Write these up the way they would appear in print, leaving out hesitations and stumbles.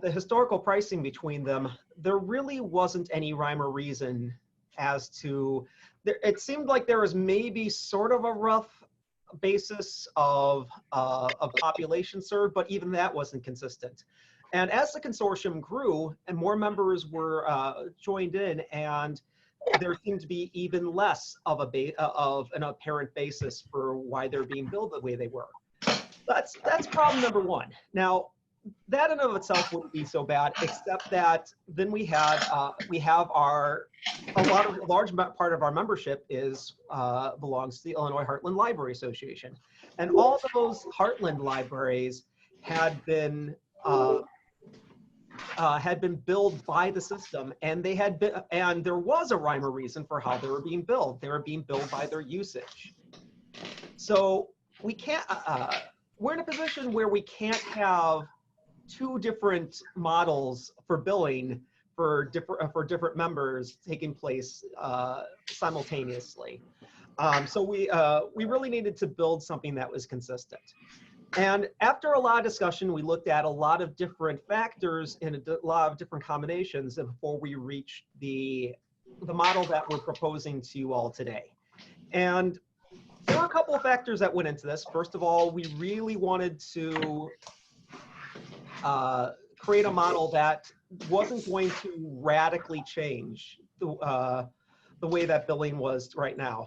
the historical pricing between them, there really wasn't any rhyme or reason as to, it seemed like there was maybe sort of a rough basis of population served, but even that wasn't consistent. And as the consortium grew and more members were joined in, and there seemed to be even less of an apparent basis for why they're being billed the way they were. That's problem number one. Now, that in and of itself wouldn't be so bad, except that then we have a large part of our membership belongs to the Illinois Heartland Library Association, and all those Heartland libraries had been billed by the system, and there was a rhyme or reason for how they were being billed. They were being billed by their usage. So we can't. We're in a position where we can't have two different models for billing for different members taking place simultaneously. So we really needed to build something that was consistent. And after a lot of discussion, we looked at a lot of different factors and a lot of different combinations before we reached the model that we're proposing to you all today. And there were a couple of factors that went into this. First of all, we really wanted to create a model that wasn't going to radically change the way that billing was right now.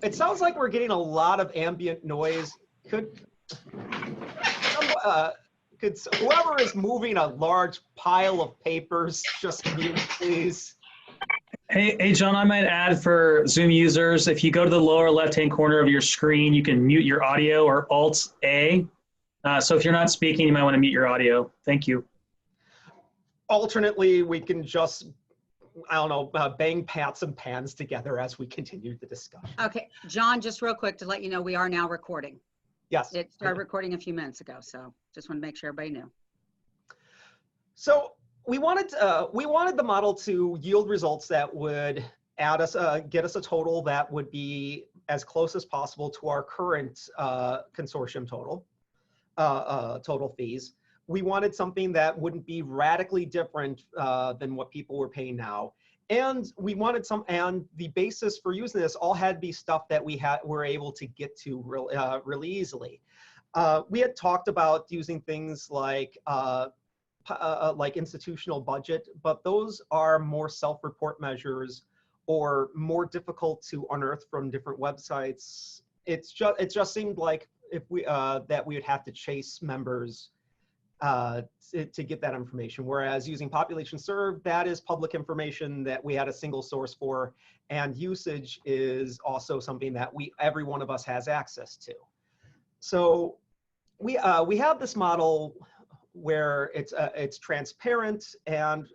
It sounds like we're getting a lot of ambient noise. Could whoever is moving a large pile of papers just mute, please? Hey, John, I might add for Zoom users, if you go to the lower left-hand corner of your screen, you can mute your audio or Alt-A. So if you're not speaking, you might want to mute your audio. Thank you. Alternately, we can just, I don't know, bang pots and pans together as we continue the discussion. Okay, John, just real quick to let you know, we are now recording. Yes. It started recording a few minutes ago, so just want to make sure everybody knew. So we wanted the model to yield results that would get us a total that would be as close as possible to our current consortium total fees. We wanted something that wouldn't be radically different than what people were paying now. And we wanted and the basis for using this all had to be stuff that were able to get to really easily. We had talked about using things like institutional budget, but those are more self-report measures or more difficult to unearth from different websites. It just seemed like if that we would have to chase members to get that information. Whereas using population served, that is public information that we had a single source for, and usage is also something that every one of us has access to. So we have this model where it's transparent, and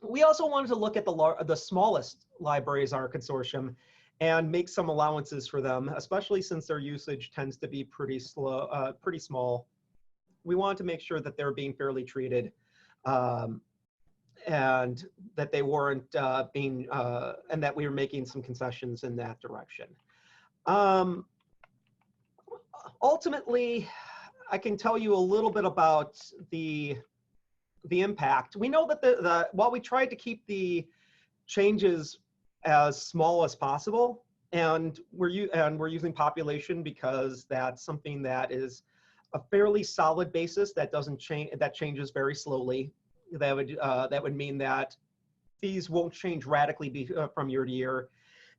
we also wanted to look at the smallest libraries in our consortium and make some allowances for them, especially since their usage tends to be pretty small. We wanted to make sure that they're being fairly treated, and that they weren't and that we were making some concessions in that direction. Ultimately, I can tell you a little bit about the impact. We know that while we tried to keep the changes as small as possible, and we're using population because that's something that is a fairly solid basis that doesn't change, that changes very slowly. That would mean that fees won't change radically from year to year.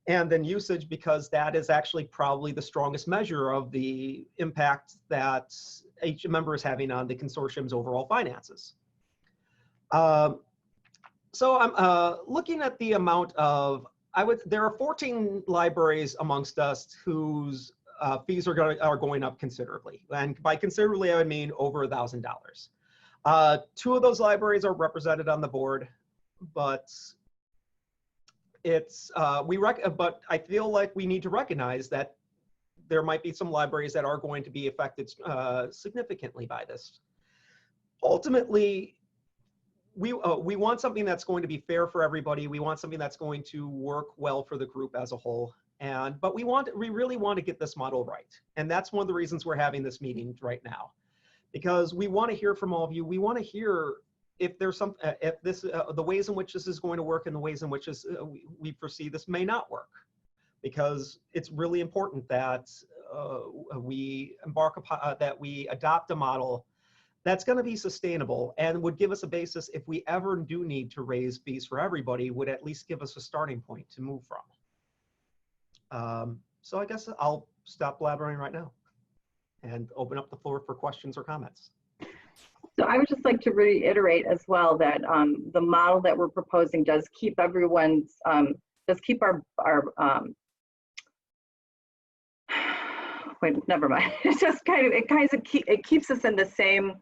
And then usage, because that is actually probably the strongest measure of the impact that each member is having on the consortium's overall finances. So I'm looking at the amount of, there are 14 libraries amongst us whose fees are going up considerably. And by considerably, I would mean over $1,000. 2 of those libraries are represented on the board, but but I feel like we need to recognize that there might be some libraries that are going to be affected significantly by this. Ultimately, we want something that's going to be fair for everybody. We want something that's going to work well for the group as a whole. But we really want to get this model right. And that's one of the reasons we're having this meeting right now, because we want to hear from all of you. We want to hear if there's some, if this, the ways in which this is going to work and the ways in which this, we foresee this may not work, because it's really important that we embark upon, that we adopt a model that's going to be sustainable and would give us a basis if we ever do need to raise fees for everybody, would at least give us a starting point to move from. So I guess I'll stop blabbering right now and open up the floor for questions or comments. So I would just like to reiterate as well that the model that we're proposing does keep everyone's, does keep our wait, never mind. It's just it keeps us in the same,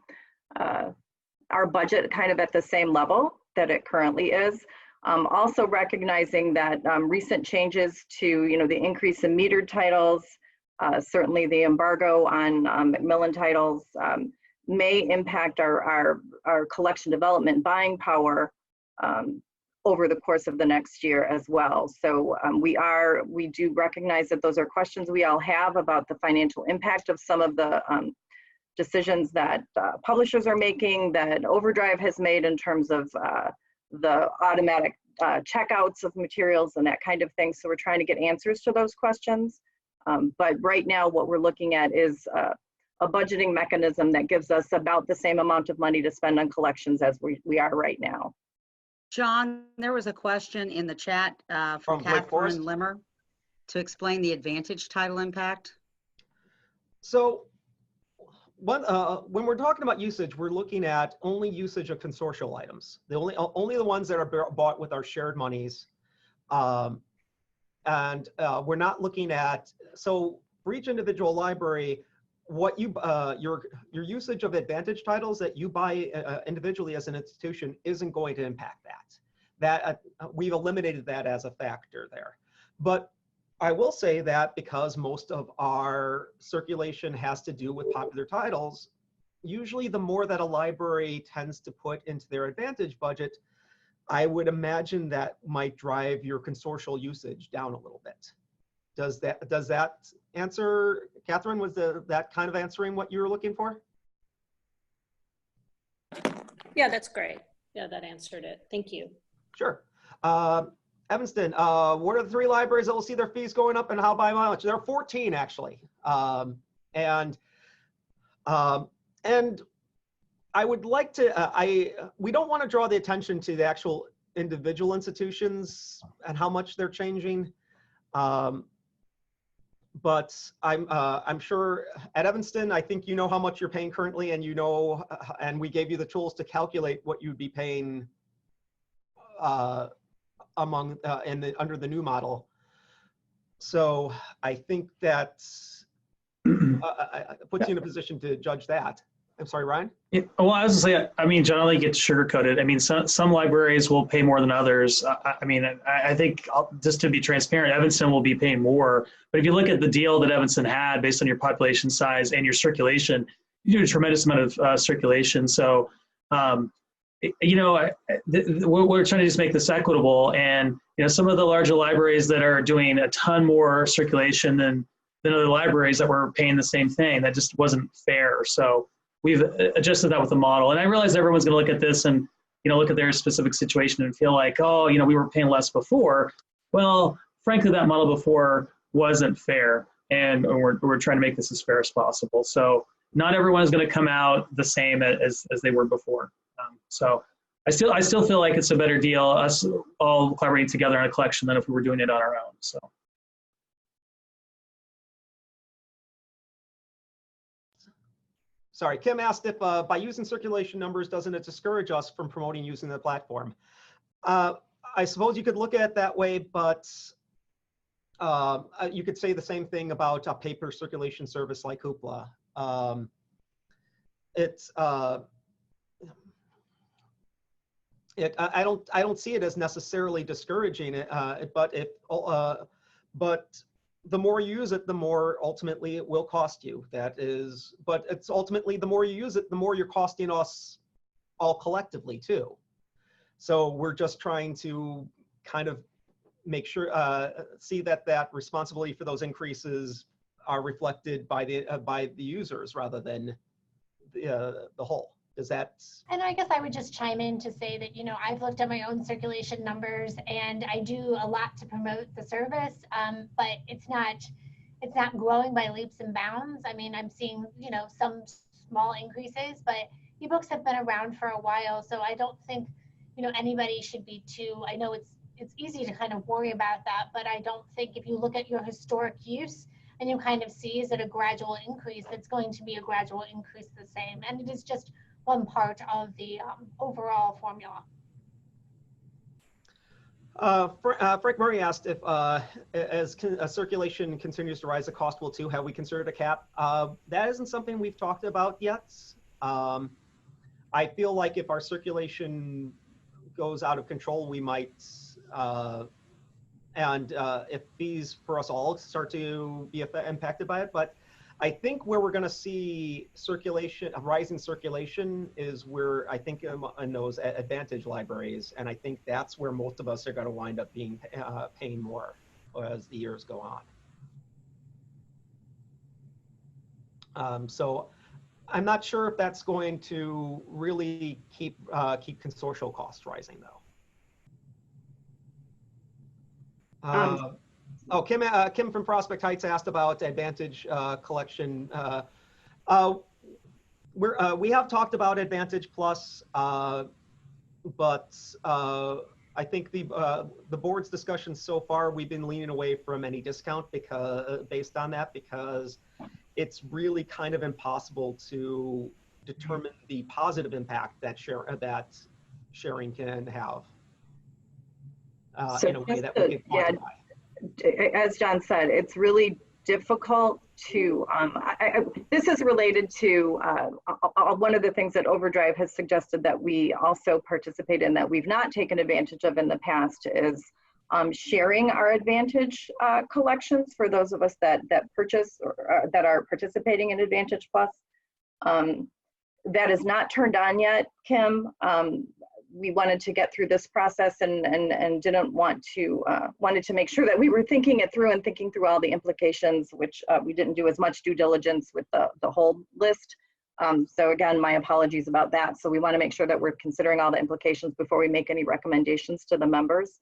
our budget kind of at the same level that it currently is. Also recognizing that recent changes to, the increase in metered titles, certainly the embargo on Macmillan titles may impact our collection development buying power over the course of the next year as well. So we do recognize that those are questions we all have about the financial impact of some of the decisions that publishers are making, that Overdrive has made in terms of the automatic checkouts of materials and that kind of thing. So we're trying to get answers to those questions. But right now what we're looking at is a budgeting mechanism that gives us about the same amount of money to spend on collections as we are right now. John, there was a question in the chat from Catherine Limmer to explain the Advantage title impact. So when we're talking about usage, we're looking at only usage of consortial items. The only the ones that are bought with our shared monies. And we're not looking at, so for each individual library, what you your usage of Advantage titles that you buy individually as an institution isn't going to impact that. That we've eliminated that as a factor there. But I will say that because most of our circulation has to do with popular titles, usually the more that a library tends to put into their Advantage budget, I would imagine that might drive your consortial usage down a little bit. Does that answer, Catherine, was that kind of answering what you were looking for? Yeah, that's great. Yeah, that answered it. Thank you. Sure. Evanston, what are the 3 libraries that will see their fees going up and how by how much? There are 14 actually. And I would like to, we don't want to draw the attention to the actual individual institutions and how much they're changing. But I'm sure at Evanston, I think you know how much you're paying currently, and and we gave you the tools to calculate what you'd be paying under the new model. So I think that puts you in a position to judge that. I'm sorry, Ryan? Yeah, well, I was gonna say, I mean, generally gets sugar-coated. I mean, some libraries will pay more than others. I think, just to be transparent, Evanston will be paying more. But if you look at the deal that Evanston had based on your population size and your circulation, you do a tremendous amount of circulation. So, we're trying to just make this equitable. And, some of the larger libraries that are doing a ton more circulation than other libraries that were paying the same thing, that just wasn't fair. So we've adjusted that with the model. And I realize everyone's going to look at this and, look at their specific situation and feel like, oh, we were paying less before. Well, frankly, that model before wasn't fair. And we're trying to make this as fair as possible. So not everyone is going to come out the same as they were before. So I still feel like it's a better deal, us all collaborating together on a collection, than if we were doing it on our own. So. Sorry, Kim asked if by using circulation numbers, doesn't it discourage us from promoting using the platform? I suppose you could look at it that way, but you could say the same thing about a paper circulation service like Hoopla. I don't see it as necessarily discouraging it, but the more you use it, the more ultimately it will cost you. But it's ultimately the more you use it, the more you're costing us all collectively too. So we're just trying to kind of make sure, see that responsibility for those increases are reflected by the users rather than the whole. Does that? And I guess I would just chime in to say that, you know, I've looked at my own circulation numbers and I do a lot to promote the service, but it's not growing by leaps and bounds. I mean, I'm seeing, you know, some small increases, but ebooks have been around for a while. So I don't think, you know, anybody should be too, I know it's easy to kind of worry about that, but I don't think if you look at your historic use and you kind of see, is it a gradual increase? It's going to be a gradual increase the same. And it is just one part of the overall formula. Frank Murray asked if, as circulation continues to rise, the cost will too. Have we considered a cap? That isn't something we've talked about yet. I feel like if our circulation goes out of control, we might, if fees for us all start to be impacted by it. But I think where we're going to see circulation, a rise in circulation, is where I think in those advantage libraries, and I think that's where most of us are going to wind up being paying more as the years go on. So I'm not sure if that's going to really keep consortial costs rising, though. Kim from Prospect Heights asked about Advantage collection. We have talked about Advantage Plus, but I think the board's discussions so far, we've been leaning away from any discount based on that, because it's really kind of impossible to determine the positive impact that sharing can have in a way that we can quantify. As John said, it's really difficult to, this is related to one of the things that Overdrive has suggested that we also participate in that we've not taken advantage of in the past is sharing our Advantage collections for those of us that purchase or that are participating in Advantage Plus. That is not turned on yet, Kim. We wanted to get through this process and didn't want to, wanted to make sure that we were thinking it through and thinking through all the implications, which we didn't do as much due diligence with the whole list. So again, my apologies about that. So we want to make sure that we're considering all the implications before we make any recommendations to the members.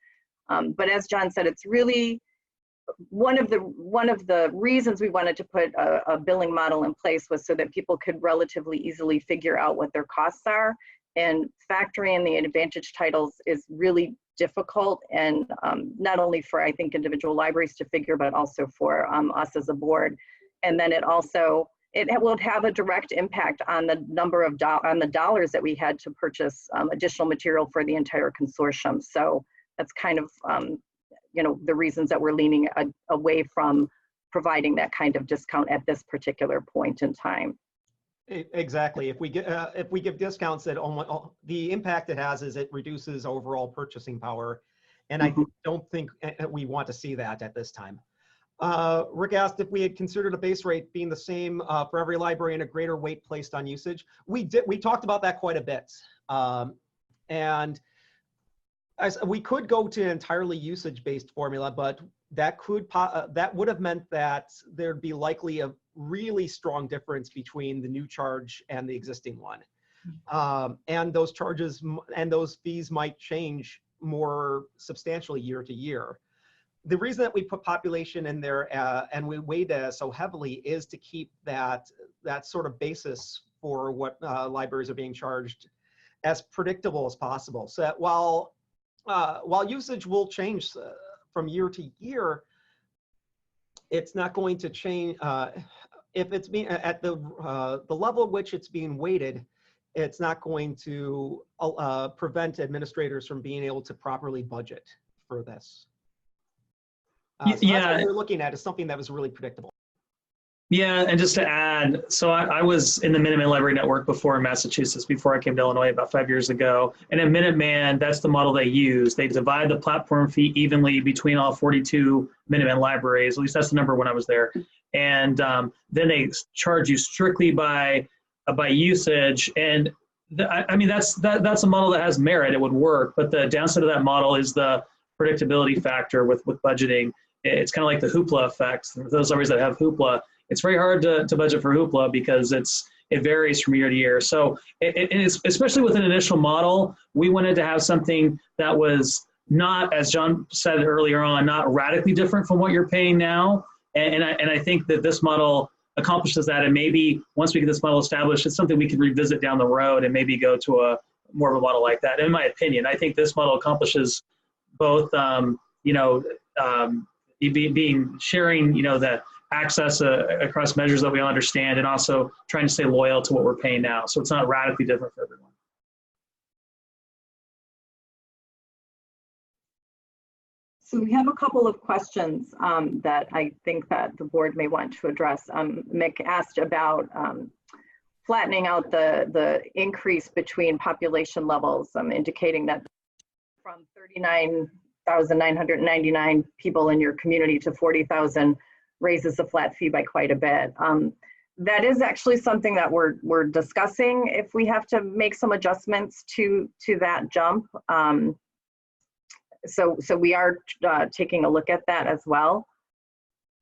But as John said, it's really one of the reasons we wanted to put a billing model in place was so that people could relatively easily figure out what their costs are. And factoring in the Advantage titles is really difficult, and not only for, I think, individual libraries to figure, but also for us as a board. And then it also, it will have a direct impact on the number of dollars that we had to purchase additional material for the entire consortium. So that's kind of, you know, the reasons that we're leaning away from providing that kind of discount at this particular point in time. Exactly. If we give discounts, that the impact it has is it reduces overall purchasing power, and I don't think we want to see that at this time. Rick asked if we had considered a base rate being the same for every library and a greater weight placed on usage. We did. We talked about that quite a bit, and we could go to an entirely usage-based formula, but that would have meant that there'd be likely a really strong difference between the new charge and the existing one. And those charges and those fees might change more substantially year to year. The reason that we put population in there and we weighed it so heavily is to keep that sort of basis for what libraries are being charged as predictable as possible. So that while usage will change from year to year, it's not going to change. If it's being at the level at which it's being weighted, it's not going to prevent administrators from being able to properly budget for this. So yeah, that's what we're looking at is something that was really predictable. Yeah, and just to add, so I was in the Minuteman Library Network before in Massachusetts, before I came to Illinois about 5 years ago. And at Minuteman, that's the model they use. They divide the platform fee evenly between all 42 Minuteman libraries. At least that's the number when I was there. And then they charge you strictly by usage. And I mean, that's a model that has merit. It would work. But the downside of that model is the predictability factor with budgeting. It's kind of like the Hoopla effect. For those libraries that have Hoopla, it's very hard to budget for Hoopla because it's it varies from year to year. So it is, especially with an initial model, we wanted to have something that was not, as John said earlier on, not radically different from what you're paying now. And I think that this model accomplishes that. And maybe once we get this model established, it's something we can revisit down the road and maybe go to a more of a model like that. In my opinion, I think this model accomplishes both, sharing, the access across measures that we all understand, and also trying to stay loyal to what we're paying now. So it's not radically different for everyone. So we have a couple of questions that I think that the board may want to address. Mick asked about flattening out the increase between population levels, indicating that from 39,999 people in your community to 40,000 raises the flat fee by quite a bit. That is actually something that we're discussing if we have to make some adjustments to that jump. So we are taking a look at that as well.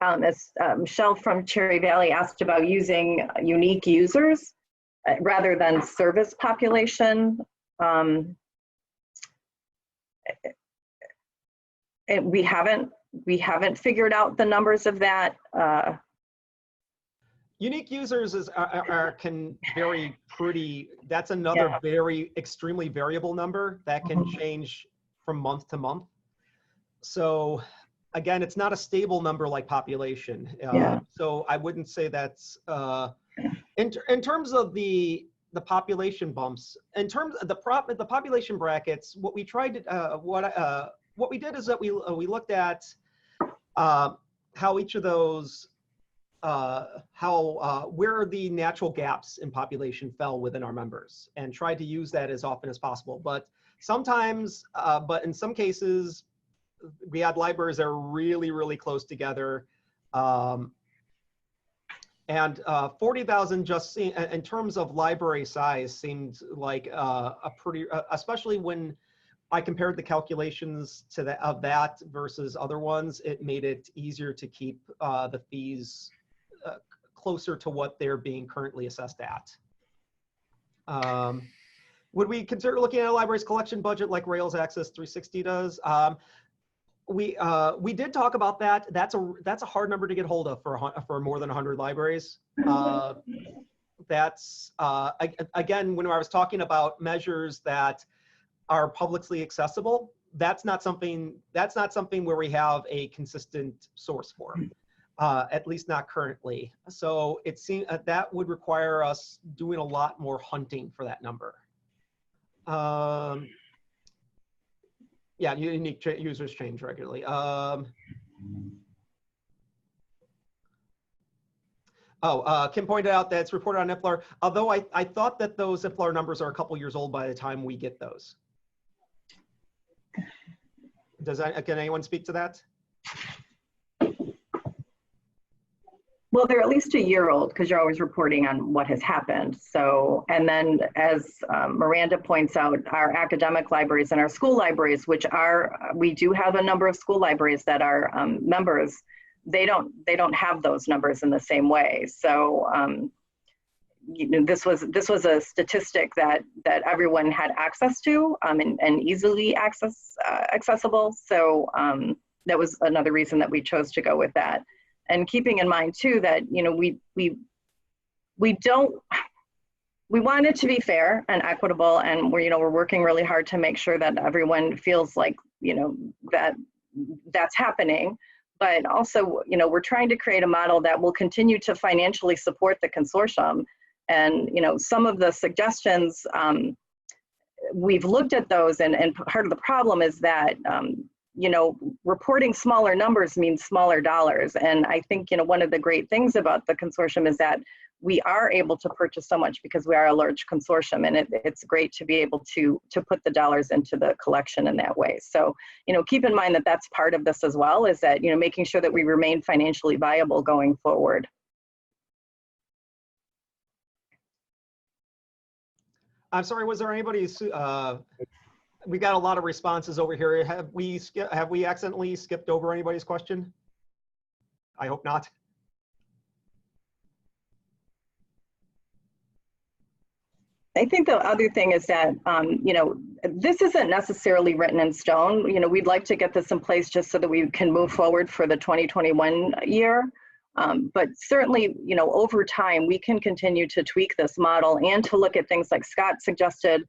As Michelle from Cherry Valley asked about using unique users rather than service population. We haven't figured out the numbers of that. Unique users can vary pretty. That's another very extremely variable number that can change from month to month. So again, it's not a stable number like population. So I wouldn't say that's in terms of the population bumps. In terms of the population brackets, what we tried to what we did is that we looked at how each of those where the natural gaps in population fell within our members, and tried to use that as often as possible. But sometimes, but in some cases, we had libraries that are really, really close together. And 40,000 just in terms of library size seemed like a pretty, especially when I compared the calculations to that versus other ones, it made it easier to keep the fees closer to what they're being currently assessed at. Would we consider looking at a library's collection budget like Rails Access 360 does? We did talk about that. That's a hard number to get hold of for more than 100 libraries. That's again, when I was talking about measures that are publicly accessible, that's not something where we have a consistent source for, at least not currently. So it seems that would require us doing a lot more hunting for that number. Yeah, unique users change regularly. Kim pointed out that it's reported on IFLAR, although I thought that those IFLAR numbers are a couple years old by the time we get those. Can anyone speak to that? Well, they're at least a year old because you're always reporting on what has happened. So, and then as Miranda points out, our academic libraries and our school libraries, which we do have a number of school libraries that are members, they don't have those numbers in the same way. So, this was a statistic that everyone had access to and easily accessible. So that was another reason that we chose to go with that. And keeping in mind too that we want it to be fair and equitable, and we're working really hard to make sure that everyone feels like that's happening. But also we're trying to create a model that will continue to financially support the consortium. And some of the suggestions we've looked at those, and part of the problem is that reporting smaller numbers means smaller dollars. And I think, one of the great things about the consortium is that we are able to purchase so much because we are a large consortium, and it's great to be able to put the dollars into the collection in that way. So, keep in mind that that's part of this as well, is that, making sure that we remain financially viable going forward. I'm sorry, was there anybody, we got a lot of responses over here. Have we accidentally skipped over anybody's question? I hope not. I think the other thing is that, you know, this isn't necessarily written in stone. You know, we'd like to get this in place just so that we can move forward for the 2021 year. But certainly, you know, over time, we can continue to tweak this model and to look at things like Scott suggested,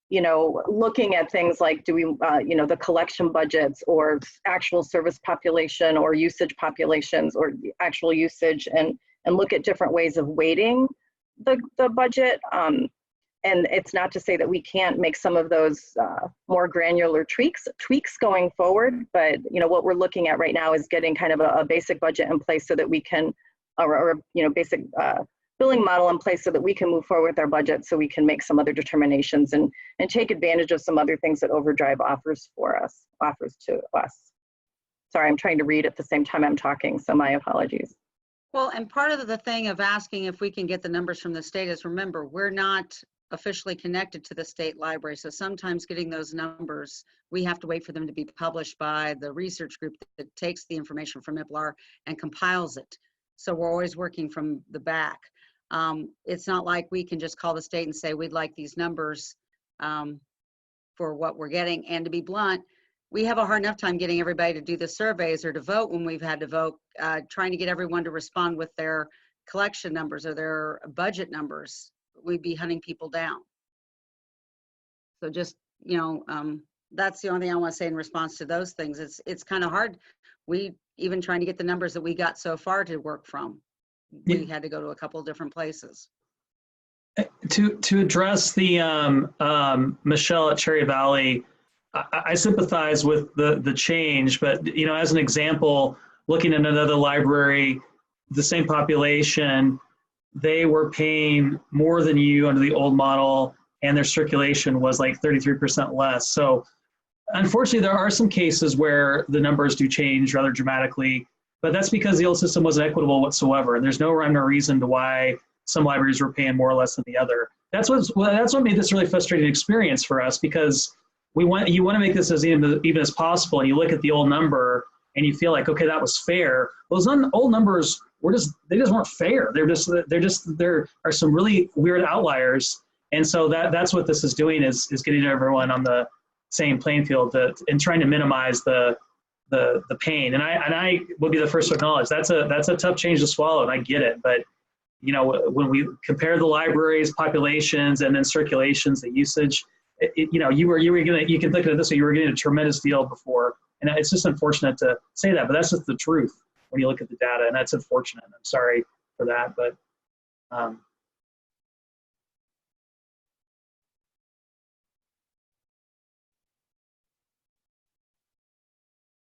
you know, looking at things like, do we, you know, the collection budgets or actual service population or usage populations or actual usage, and look at different ways of weighting the budget. And it's not to say that we can't make some of those more granular tweaks going forward, but you know what we're looking at right now is getting kind of a basic budget in place so that we can, or you know, basic billing model in place so that we can move forward with our budget, so we can make some other determinations and take advantage of some other things that Overdrive offers to us. Sorry, I'm trying to read at the same time I'm talking, so my apologies. Well, and part of the thing of asking if we can get the numbers from the state is, remember, we're not officially connected to the state library. So sometimes getting those numbers, we have to wait for them to be published by the research group that takes the information from IPLAR and compiles it. So we're always working from the back. It's not like we can just call the state and say, we'd like these numbers for what we're getting. And to be blunt, we have a hard enough time getting everybody to do the surveys or to vote when we've had to vote, trying to get everyone to respond with their collection numbers or their budget numbers. We'd be hunting people down. So just, you know, that's the only thing I want to say in response to those things. It's kind of hard. We even trying to get the numbers that we got so far to work from. We had to go to a couple of different places. To address the Michelle at Cherry Valley, I sympathize with the change, but you know, as an example, looking at another library, the same population, they were paying more than you under the old model, and their circulation was like 33% less. So unfortunately, there are some cases where the numbers do change rather dramatically, but that's because the old system wasn't equitable whatsoever, and there's no rhyme or reason to why some libraries were paying more or less than the other. That's what made this really frustrating experience for us, because you want to make this as even as possible, and you look at the old number and you feel like, okay, that was fair. Those old numbers they just weren't fair. There are some really weird outliers, and so that's what this is doing is getting everyone on the same playing field and trying to minimize the pain. And I will be the first to acknowledge that's a tough change to swallow, and I get it. But you know, when we compare the libraries, populations, and then circulations, the usage, you know, you can look at it this way: you were getting a tremendous deal before, and it's just unfortunate to say that, but that's just the truth when you look at the data, and that's unfortunate. I'm sorry for that, but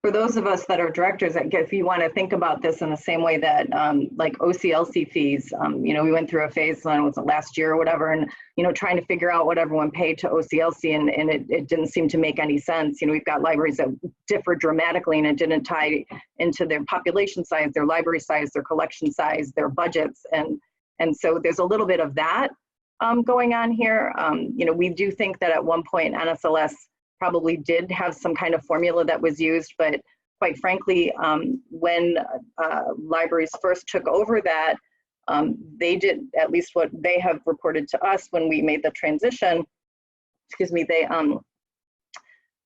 for those of us that are directors, if you want to think about this in the same way that like OCLC fees, you know, we went through a phase, was it last year or whatever, and, you know, trying to figure out what everyone paid to OCLC, and it didn't seem to make any sense. You know, we've got libraries that differ dramatically, and it didn't tie into their population size, their library size, their collection size, their budgets. And so there's a little bit of that going on here. You know, we do think that at one point NSLS probably did have some kind of formula that was used, but quite frankly, when libraries first took over that, they did, at least what they have reported to us when we made the transition, excuse me,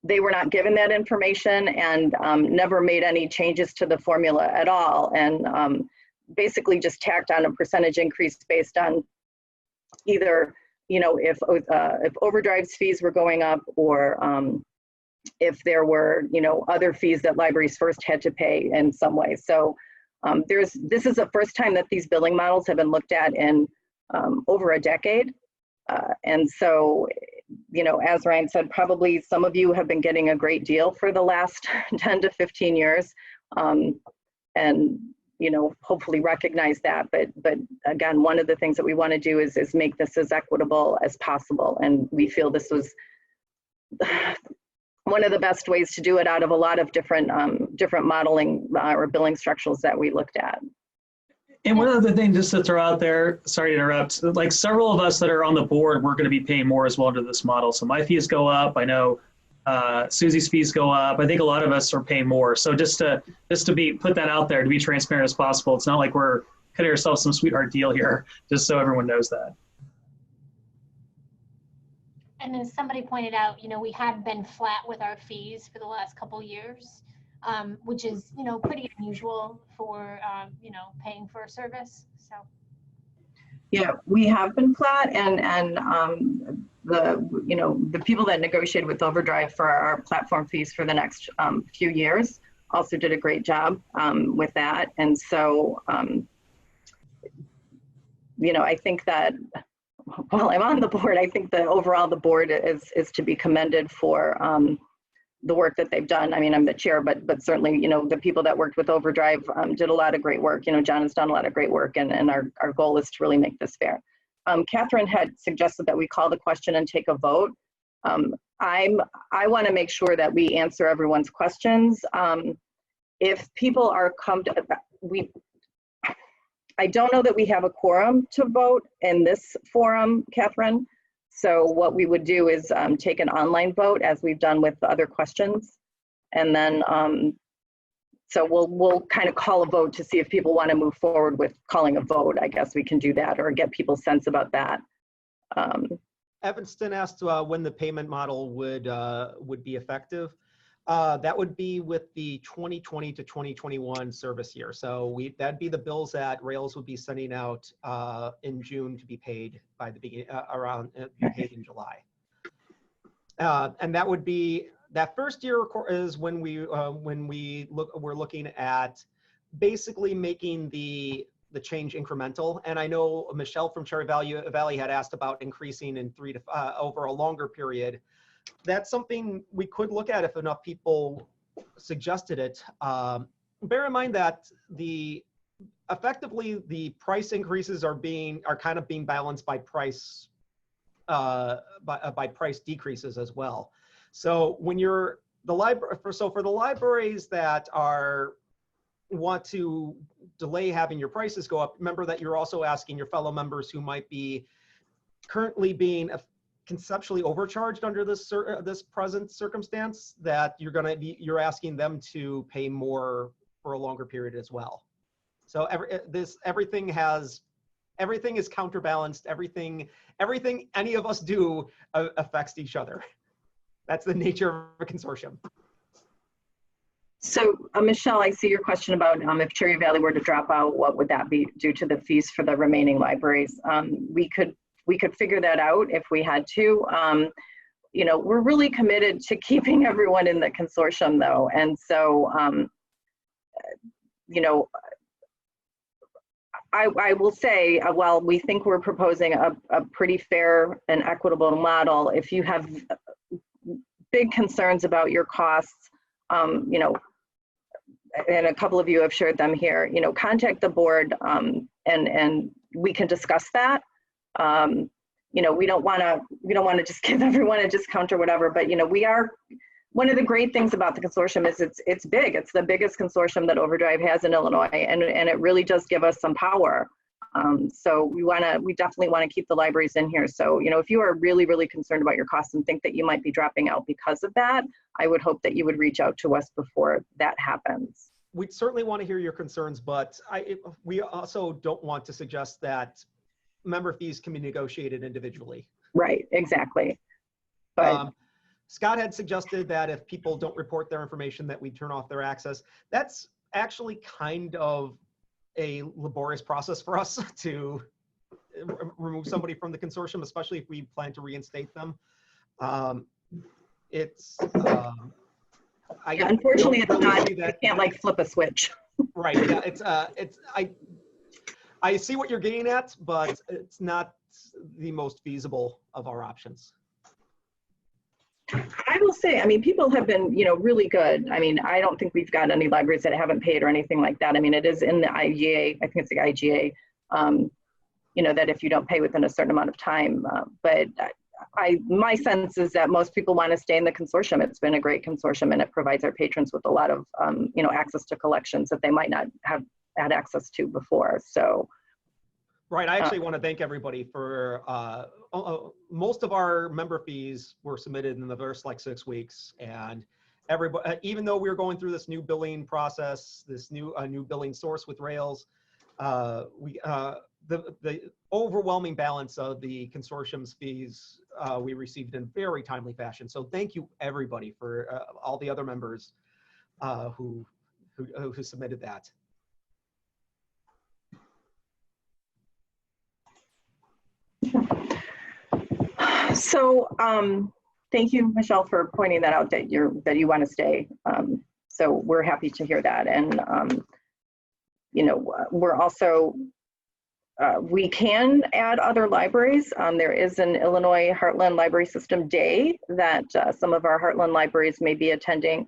they were not given that information and never made any changes to the formula at all, and basically just tacked on a percentage increase based on either, you know, if Overdrive's fees were going up, or if there were, you know, other fees that libraries first had to pay in some way. So this is the first time that these billing models have been looked at in over a decade. And so, you know, as Ryan said, probably some of you have been getting a great deal for the last 10 to 15 years. And you know, hopefully recognize that. But again, one of the things that we want to do is make this as equitable as possible. And we feel this was one of the best ways to do it out of a lot of different modeling or billing structures that we looked at. And one other thing just to throw out there, sorry to interrupt, like several of us that are on the board, we're going to be paying more as well under this model. So my fees go up. I know Susie's fees go up. I think a lot of us are paying more. So just to put that out there, to be transparent as possible. It's not like we're cutting ourselves some sweetheart deal here, just so everyone knows that. And as somebody pointed out, we had been flat with our fees for the last couple years, which is, pretty unusual for, paying for a service. So. Yeah, we have been flat, and the people that negotiated with Overdrive for our platform fees for the next few years also did a great job with that. And so, I think that while I'm on the board, I think that overall the board is to be commended for the work that they've done. I mean, I'm the chair, but certainly, the people that worked with Overdrive did a lot of great work. John has done a lot of great work, and our goal is to really make this fair. Catherine had suggested that we call the question and take a vote. I want to make sure that we answer everyone's questions. If people are I don't know that we have a quorum to vote in this forum, Catherine. So what we would do is take an online vote, as we've done with the other questions. And then, so we'll kind of call a vote to see if people want to move forward with calling a vote. I guess we can do that, or get people's sense about that. Evanston asked when the payment model would be effective. That would be with the 2020 to 2021 service year. So that'd be the bills that Rails would be sending out in June to be paid by the beginning, be paid in July. And that would be, that first year is when we're looking at basically making the change incremental. And I know Michelle from Cherry Valley had asked about increasing in over a longer period. That's something we could look at if enough people suggested it. Bear in mind that effectively the price increases are kind of being balanced by price by price decreases as well. So when you're for the libraries that want to delay having your prices go up, remember that you're also asking your fellow members who might be currently being conceptually overcharged under this present circumstance, that you're asking them to pay more for a longer period as well. So everything is counterbalanced. Everything any of us do affects each other. That's the nature of a consortium. So Michelle, I see your question about if Cherry Valley were to drop out, what would that be due to the fees for the remaining libraries? We could figure that out if we had to. We're really committed to keeping everyone in the consortium, though. And so, I will say, while we think we're proposing a pretty fair and equitable model, if you have big concerns about your costs, and a couple of you have shared them here, contact the board, and we can discuss that. We don't want to just give everyone a discount or whatever, but one of the great things about the consortium is it's big. It's the biggest consortium that Overdrive has in Illinois, and it really does give us some power. So we definitely want to keep the libraries in here. So if you are really, really concerned about your costs and think that you might be dropping out because of that, I would hope that you would reach out to us before that happens. We'd certainly want to hear your concerns, but we also don't want to suggest that member fees can be negotiated individually. Right, exactly. But Scott had suggested that if people don't report their information, that we turn off their access. That's actually kind of a laborious process for us to remove somebody from the consortium, especially if we plan to reinstate them. Unfortunately, it's not. You can't flip a switch. Right. Yeah. I see what you're getting at, but it's not the most feasible of our options. I will say, people have been, really good. I don't think we've got any libraries that haven't paid or anything like that. It is in the IGA, I think it's the IGA, that if you don't pay within a certain amount of time, but my sense is that most people want to stay in the consortium. It's been a great consortium, and it provides our patrons with a lot of, access to collections that they might not have had access to before. So. Right. I actually want to thank everybody for most of our member fees were submitted in the first 6 weeks, and everybody, even though we were going through this new billing process, this new billing source with Rails, the overwhelming balance of the consortium's fees we received in very timely fashion. So thank you everybody for all the other members who submitted that. So thank you, Michelle, for pointing that out, that you want to stay. So we're happy to hear that. And you know, we're also we can add other libraries. There is an Illinois Heartland Library System Day that some of our Heartland libraries may be attending.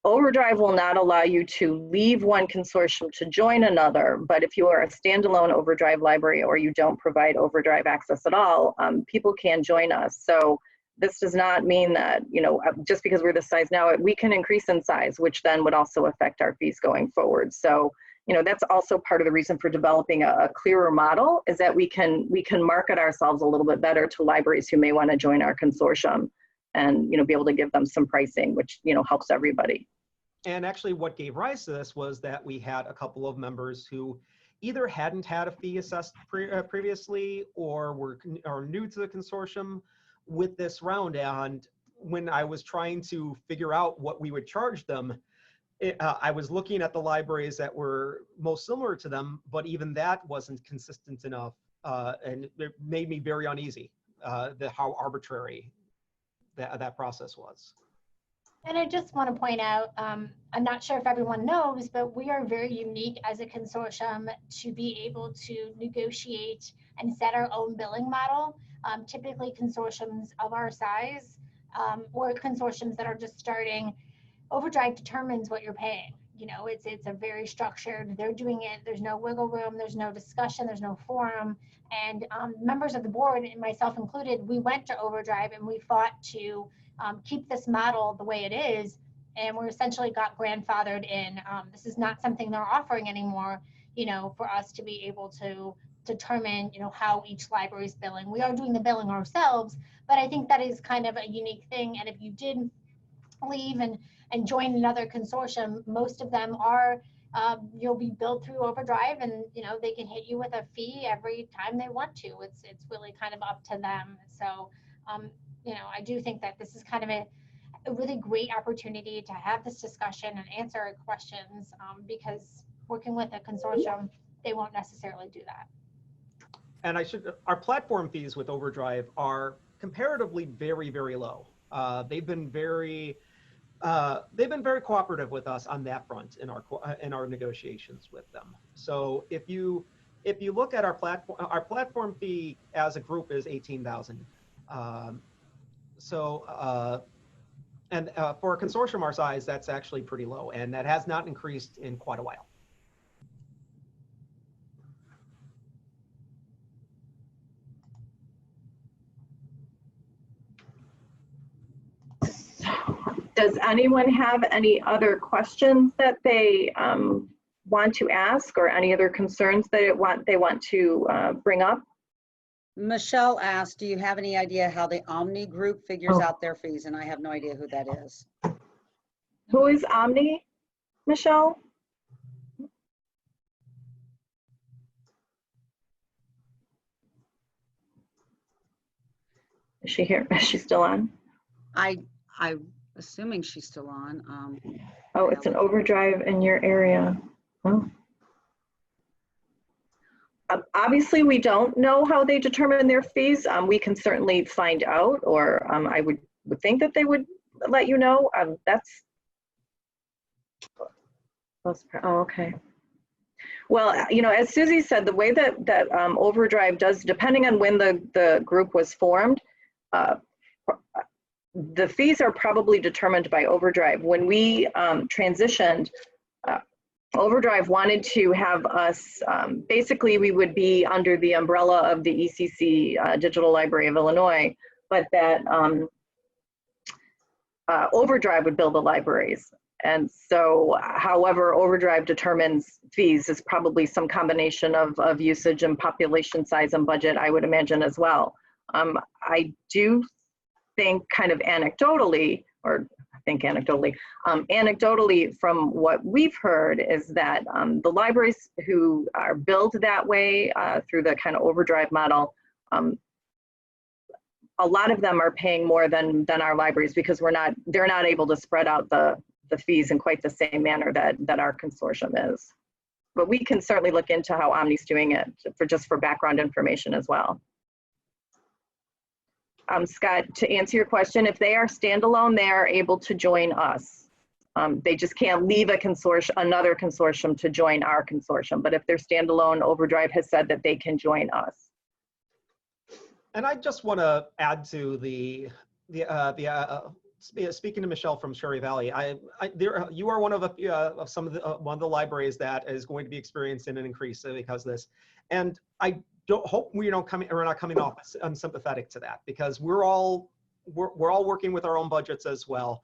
Overdrive will not allow you to leave one consortium to join another, but if you are a standalone Overdrive library or you don't provide Overdrive access at all, people can join us. So this does not mean that, you know, just because we're this size now, we can increase in size, which then would also affect our fees going forward. So, you know, that's also part of the reason for developing a clearer model, is that we can market ourselves a little bit better to libraries who may want to join our consortium, and, you know, be able to give them some pricing, which, you know, helps everybody. And actually what gave rise to this was that we had a couple of members who either hadn't had a fee assessed previously or are new to the consortium with this round. And when I was trying to figure out what we would charge them, I was looking at the libraries that were most similar to them, but even that wasn't consistent enough. And it made me very uneasy, how arbitrary that process was. And I just want to point out, I'm not sure if everyone knows, but we are very unique as a consortium to be able to negotiate and set our own billing model. Typically consortiums of our size or consortiums that are just starting, Overdrive determines what you're paying. You know, it's a very structured, they're doing it, there's no wiggle room, there's no discussion, there's no forum. And members of the board, and myself included, we went to Overdrive and we fought to keep this model the way it is, and we're essentially got grandfathered in. This is not something they're offering anymore, you know, for us to be able to determine, you know, how each library is billing. We are doing the billing ourselves, but I think that is kind of a unique thing. And if you did leave and join another consortium, most of them are, you'll be billed through Overdrive, and, you know, they can hit you with a fee every time they want to. It's really kind of up to them. So, you know, I do think that this is kind of a really great opportunity to have this discussion and answer questions, because working with a consortium, they won't necessarily do that. And our platform fees with Overdrive are comparatively very, very low. They've been very cooperative with us on that front in our negotiations with them. So if you look at our platform fee as a group is $18,000. And for a consortium our size, that's actually pretty low, and that has not increased in quite a while. Does anyone have any other questions that they want to ask, or any other concerns that they want to bring up? Michelle asked, do you have any idea how the Omni group figures out their fees? And I have no idea who that is. Who is Omni, Michelle? Is she here? Is she still on? I'm assuming she's still on. Oh, it's an Overdrive in your area. Oh. Obviously, we don't know how they determine their fees. We can certainly find out, or I would think that they would let you know. That's, oh, okay. Well, you know, as Susie said, the way that Overdrive does, depending on when the group was formed, the fees are probably determined by Overdrive. When we transitioned, Overdrive wanted to have us, basically we would be under the umbrella of the ECC, Digital Library of Illinois, but that Overdrive would bill the libraries. And so, however Overdrive determines fees is probably some combination of usage and population size and budget, I would imagine as well. I do think, kind of anecdotally, or think anecdotally. Anecdotally, from what we've heard is that the libraries who are billed that way through the kind of overdrive model, a lot of them are paying more than our libraries because they're not able to spread out the fees in quite the same manner that our consortium is. But we can certainly look into how Omni's doing it for background information as well. Scott, to answer your question, if they are standalone, they are able to join us. They just can't leave another consortium to join our consortium. But if they're standalone, Overdrive has said that they can join us. And I just want to add to speaking to Michelle from Cherry Valley, you are one of the libraries that is going to be experiencing an increase because of this, and I don't hope we're not coming off unsympathetic to that, because we're all working with our own budgets as well.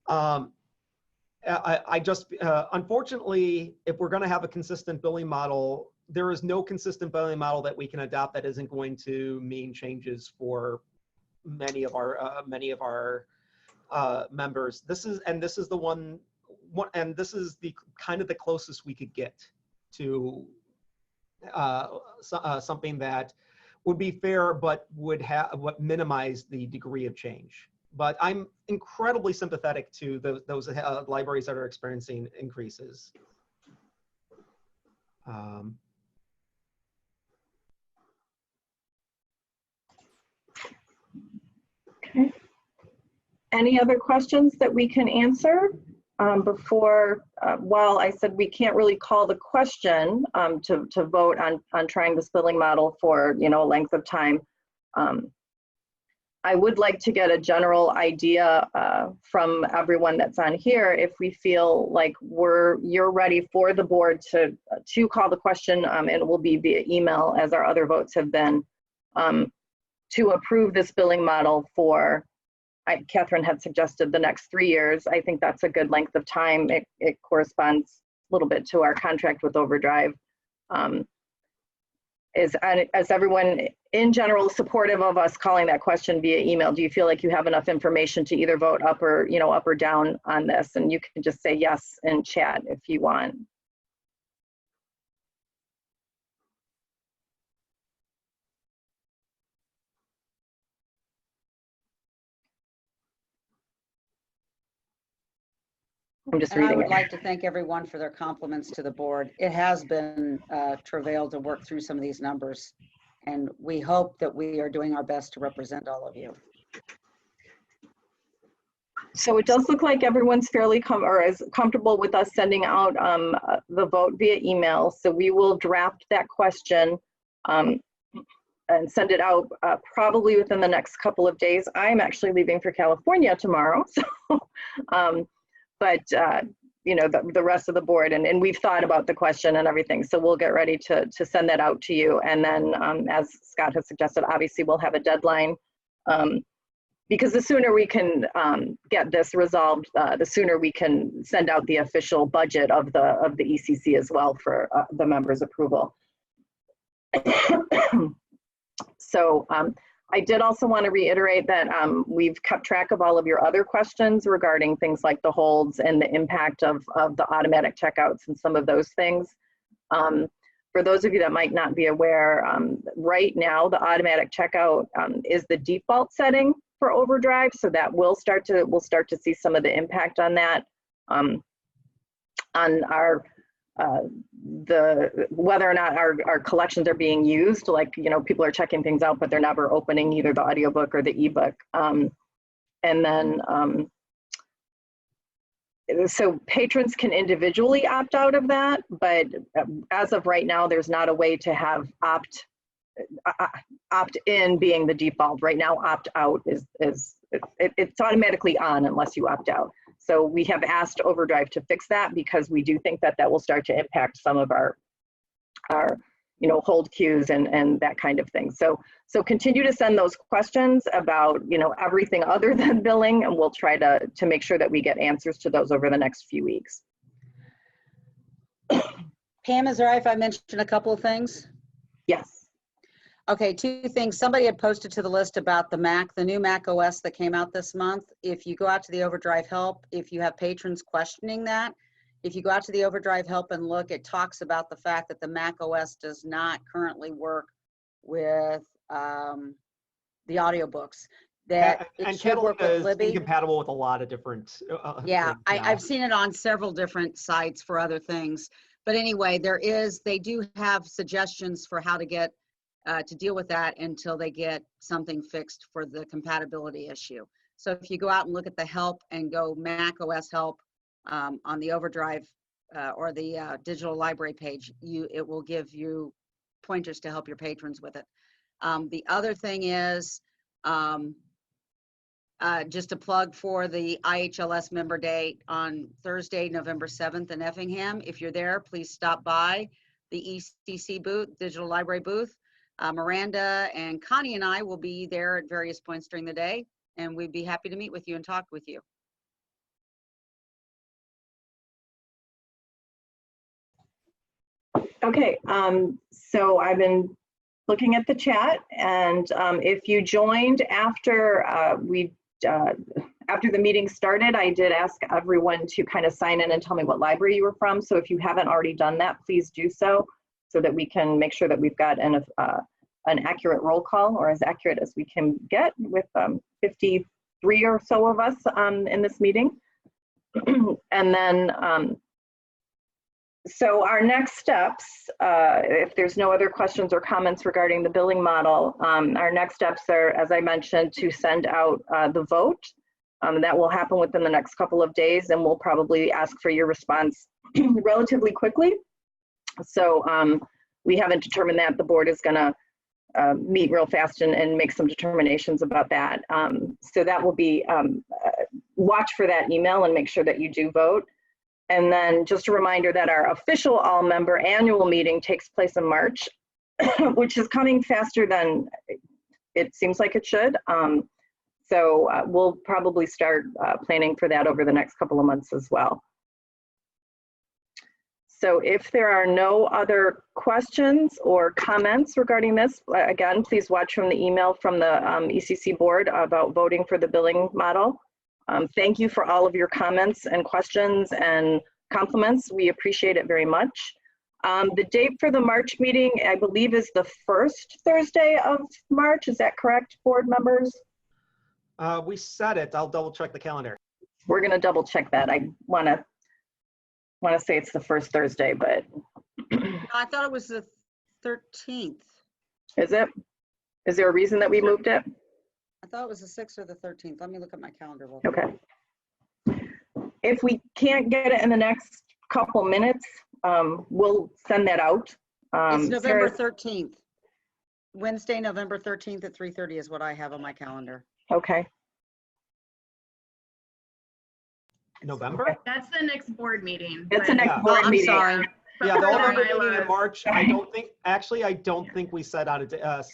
I just unfortunately, if we're going to have a consistent billing model, there is no consistent billing model that we can adopt that isn't going to mean changes for many of our members. This is the kind of the closest we could get to something that would be fair, but would minimize the degree of change. But I'm incredibly sympathetic to those libraries that are experiencing increases. Okay. Any other questions that we can answer before, while I said we can't really call the question to vote on trying this billing model for, a length of time. I would like to get a general idea from everyone that's on here if we feel like you're ready for the board to call the question, and it will be via email as our other votes have been, to approve this billing model for, Catherine had suggested the next 3 years. I think that's a good length of time. It corresponds a little bit to our contract with Overdrive. Is everyone in general supportive of us calling that question via email? Do you feel like you have enough information to either vote up or down on this? And you can just say yes in chat if you want. I'm just reading I would it. like to thank everyone for their compliments to the board. It has been travail to work through some of these numbers, and we hope that we are doing our best to represent all of you. So it does look like everyone's fairly is comfortable with us sending out the vote via email. So we will draft that question and send it out probably within the next couple of days. I'm actually leaving for California tomorrow, so but the rest of the board, and we've thought about the question and everything, so we'll get ready to send that out to you. And then as Scott has suggested, obviously we'll have a deadline, because the sooner we can get this resolved, the sooner we can send out the official budget of the ECC as well for the members' approval. So I did also want to reiterate that we've kept track of all of your other questions regarding things like the holds and the impact of the automatic checkouts and some of those things. For those of you that might not be aware, right now the automatic checkout is the default setting for Overdrive, so that we'll start to see some of the impact on that, on our whether or not our collections are being used. Like, people are checking things out, but they're never opening either the audiobook or the ebook. And then, so patrons can individually opt out of that, but as of right now, there's not a way to have opt in being the default. Right now, opt out it's automatically on unless you opt out. So we have asked Overdrive to fix that, because we do think that will start to impact some of our hold queues and that kind of thing. So continue to send those questions about everything other than billing, and we'll try to make sure that we get answers to those over the next few weeks. Pam, is it all right if I mention a couple of things? Yes. Okay, two things. Somebody had posted to the list about the new Mac OS that came out this month. If you go out to the Overdrive help, if you have patrons questioning that, if you go out to the Overdrive help and look, it talks about the fact that the Mac OS does not currently work with the audiobooks. That it And should work with Catalina is Libby. incompatible with a lot of different. Yeah, things now. I've seen it on several different sites for other things. But anyway, they do have suggestions for how to get to deal with that until they get something fixed for the compatibility issue. So if you go out and look at the help and go Mac OS help on the Overdrive or the digital library page, it will give you pointers to help your patrons with it. The other thing is just a plug for the IHLS member day on Thursday, November 7th in Effingham. If you're there, please stop by the ECC booth, digital library booth. Miranda and Connie and I will be there at various points during the day, and we'd be happy to meet with you and talk with you. Okay, so I've been looking at the chat, and if you joined after after the meeting started, I did ask everyone to kind of sign in and tell me what library you were from. So if you haven't already done that, please do so that we can make sure that we've got an accurate roll call, or as accurate as we can get with 53 or so of us in this meeting. And then, so our next steps, if there's no other questions or comments regarding the billing model, our next steps are, as I mentioned, to send out the vote. That will happen within the next couple of days, and we'll probably ask for your response relatively quickly. So we haven't determined that. The board is gonna meet real fast and make some determinations about that. So that will be, watch for that email and make sure that you do vote. And then just a reminder that our official all-member annual meeting takes place in March, which is coming faster than it seems like it should. So we'll probably start planning for that over the next couple of months as well. So if there are no other questions or comments regarding this, again, please watch from the email from the ECC board about voting for the billing model. Thank you for all of your comments and questions and compliments. We appreciate it very much. The date for the March meeting, I believe, is the first Thursday of March. Is that correct, board members? We set it. I'll double check the calendar. We're going to double check that. I want to say it's the first Thursday, but I thought it was the 13th. Is it? Is there a reason that we moved it? I thought it was the 6th or the 13th. Let me look at my calendar. Okay. If we can't get it in the next couple minutes, we'll send that out. It's November 13th. Wednesday, November 13th at 3:30 is what I have on my calendar. Okay. November? That's the next board meeting. It's the next board I'm meeting. sorry. Yeah, the Sorry, November meeting in March. I don't think we set out a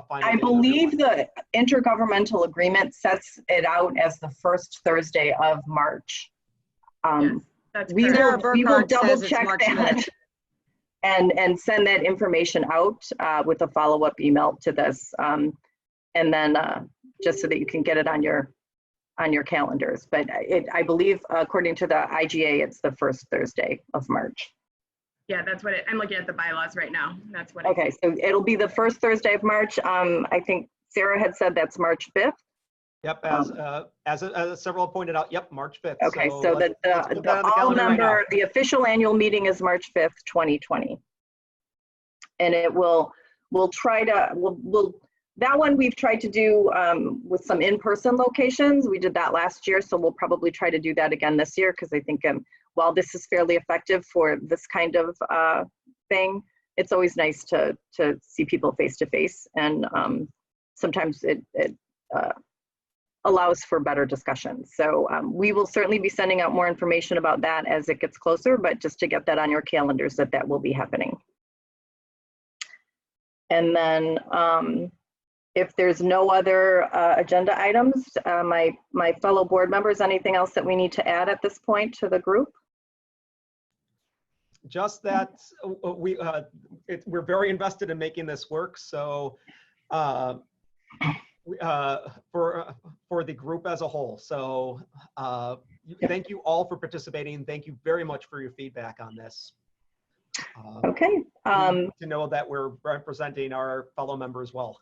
final. I believe the intergovernmental agreement sets it out as the first Thursday of March. Yes, that's We correct. will double check that and send that information out with a follow-up email to this, and then just so that you can get it on your calendars. But I believe, according to the IGA, it's the first Thursday of March. Yeah, that's what I'm looking at the bylaws right now. That's what. Okay, so it'll be the first Thursday of March. I think Sarah had said that's March 5th. Yep, as several poined out. Yep, March 5th. Okay, so the all member, the official annual meeting is March 5th, 2020, and it we'll try to that one we've tried to do with some in-person locations. We did that last year, so we'll probably try to do that again this year, because I think while this is fairly effective for this kind of thing, it's always nice to see people face to face, and sometimes it allows for better discussion. So we will certainly be sending out more information about that as it gets closer, but just to get that on your calendars that will be happening. And then if there's no other agenda items, my fellow board members, anything else that we need to add at this point to the group? just that we're very invested in making this work. So for the group as a whole. So thank you all for participating. Thank you very much for your feedback on this. Okay. To know that we're representing our fellow members well.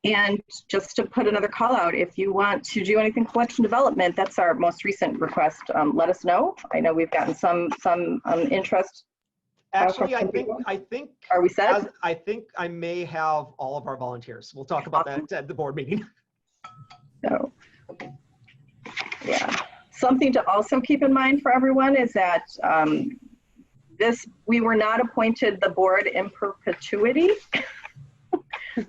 And just to put another call out, if you want to do anything collection development, that's our most recent request. Let us know. I know we've gotten some interest. Actually, I think. Are we set? I think I may have all of our volunteers. We'll talk about that at the board meeting. So, yeah. Something to also keep in mind for everyone is that we were not appointed the board in perpetuity.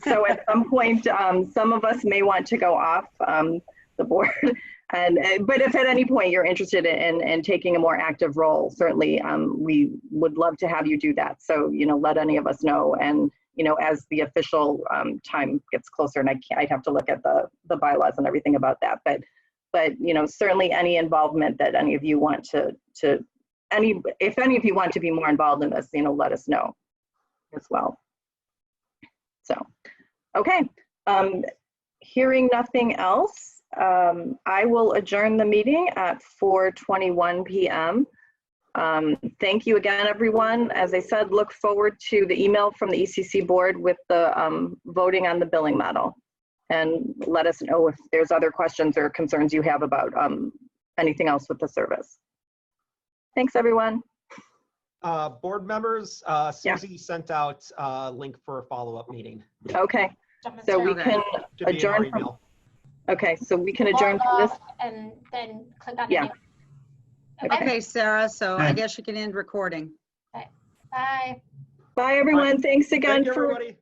So at some point, some of us may want to go off the board. But if at any point you're interested in taking a more active role, certainly we would love to have you do that. So, let any of us know. And, as the official time gets closer, and I'd have to look at the bylaws and everything about that. But certainly any involvement that any of you want if any of you want to be more involved in this, let us know as well. So, okay, hearing nothing else, I will adjourn the meeting at 4:21 p.m. Thank you again, everyone. As I said, look forward to the email from the ECC board with the voting on the billing model. And let us know if there's other questions or concerns you have about anything else with the service. Thanks, everyone. Board members, Susie sent out a link for a follow-up meeting. Okay, so we can adjourn from, okay, so we can adjourn from this. And then click on Yeah. Okay, Sarah, so I guess you can end recording. Bye. Bye, everyone. Thanks again Thank you, for everybody.